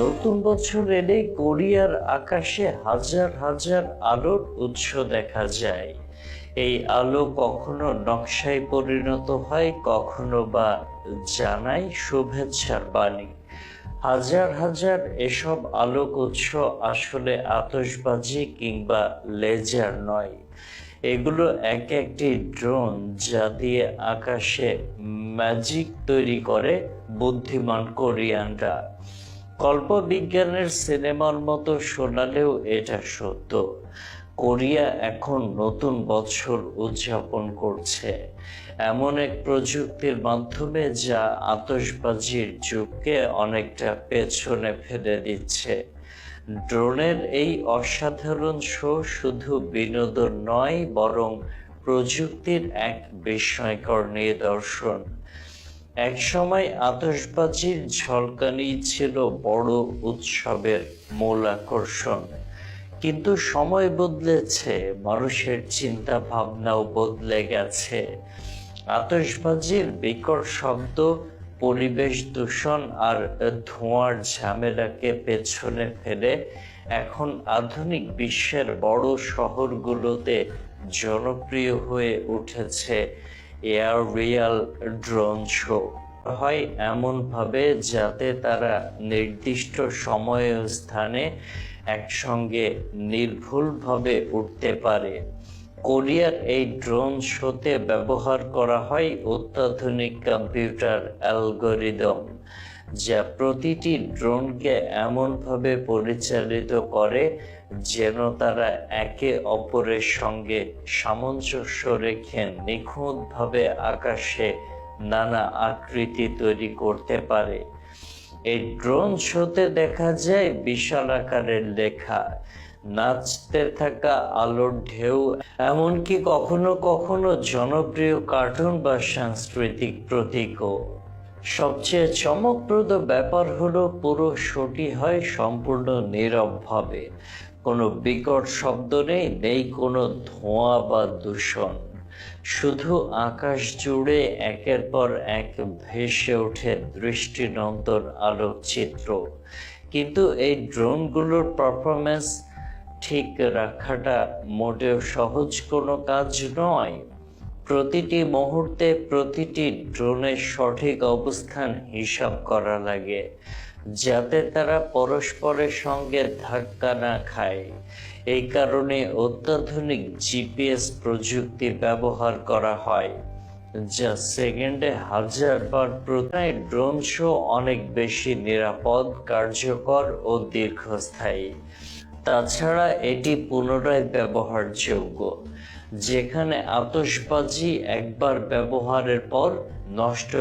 নতুন বছর এলে কোরিয়ার আকাশে হাজার হাজার আলোর উৎস দেখা যায়। এই আলো কখনো নকশায় পরিণত হয়, কখনো বা জানায় শুভেচ্ছার বাণী। হাজার হাজার এসব আলোক উৎস আসলে আতশবাজি কিংবা লেজার নয়, এগুলো এক একটি ড্রোন, যা দিয়ে আকাশে ম্যাজিক তৈরি করে বুদ্ধিমান কোরিয়ানরা। কল্পবিজ্ঞানের সিনেমার মতো শোনালেও এটা সত্য। কোরিয়া এখন নতুন বছর উদযাপন করছে এমন এক প্রযুক্তির মাধ্যমে, যা আতশবাজির যুগকে অনেকটা পেছনে ফেলে দিচ্ছে। ড্রোনের এই অসাধারণ শো শুধু বিনোদন নয়, বরং প্রযুক্তির এক বিস্ময়কর নিদর্শন। একসময় আতশবাজির ঝলকানি ছিল বড় উৎসবের মূল আকর্ষণ, কিন্তু সময় বদলেছে, মানুষের চিন্তা ভাবনাও বদলে গেছে। আতশবাজির বিকট শব্দ, পরিবেশ দূষণ আর ধোঁয়ার ঝামেলাকে পেছনে ফেলে এখন আধুনিক বিশ্বের বড় শহরগুলোতে জনপ্রিয় হয়ে উঠেছে এয়াররিয়াল ড্রোন শো। হয় এমনভাবে যাতে তারা নির্দিষ্ট সময় ও স্থানে একসঙ্গে নির্ভুলভাবে উঠতে পারে। কোরিয়ার এই ড্রোন শোতে ব্যবহার করা হয় অত্যাধুনিক কম্পিউটার অ্যালগোরিদম, যা প্রতিটি ড্রোনকে এমনভাবে পরিচালিত করে যেন তারা একে অপরের সঙ্গে সামঞ্জস্য রেখে নিখুঁতভাবে আকাশে নানা আকৃতি তৈরি করতে পারে। এই ড্রোন শোতে দেখা যায় বিশাল আকারের লেখা, নাচতে থাকা আলোর ঢেউ, এমনকি কখনো কখনো জনপ্রিয় কার্টুন বা সাংস্কৃতিক প্রতীকও। সবচেয়ে চমকপ্রদ ব্যাপার হলো, পুরো শোটি হয় সম্পূর্ণ নীরবভাবে। কোনো বিকট শব্দ নেই, নেই কোনো ধোঁয়া বা দূষণ। শুধু আকাশ জুড়ে একের পর এক ভেসে ওঠে দৃষ্টিনন্দন আলোকচিত্র। কিন্তু এই ড্রোনগুলোর পারফরমেন্স ঠিক রাখাটা মোটেও সহজ কোনো কাজ নয়। প্রতিটি মুহূর্তে প্রতিটি ড্রোনের সঠিক অবস্থান হিসাব করা লাগে, যাতে তারা পরস্পরের সঙ্গে ধাক্কা না খায়। এই কারণে অত্যাধুনিক জিপিএস প্রযুক্তি ব্যবহার করা হয়, যা সেকেন্ডে হাজারবার প্রতিটি ড্রোন শো অনেক বেশি নিরাপদ, কার্যকর ও দীর্ঘস্থায়ী। তাছাড়া এটি পুনরায় ব্যবহারযোগ্য, যেখানে আতশবাজি একবার ব্যবহারের পর নষ্ট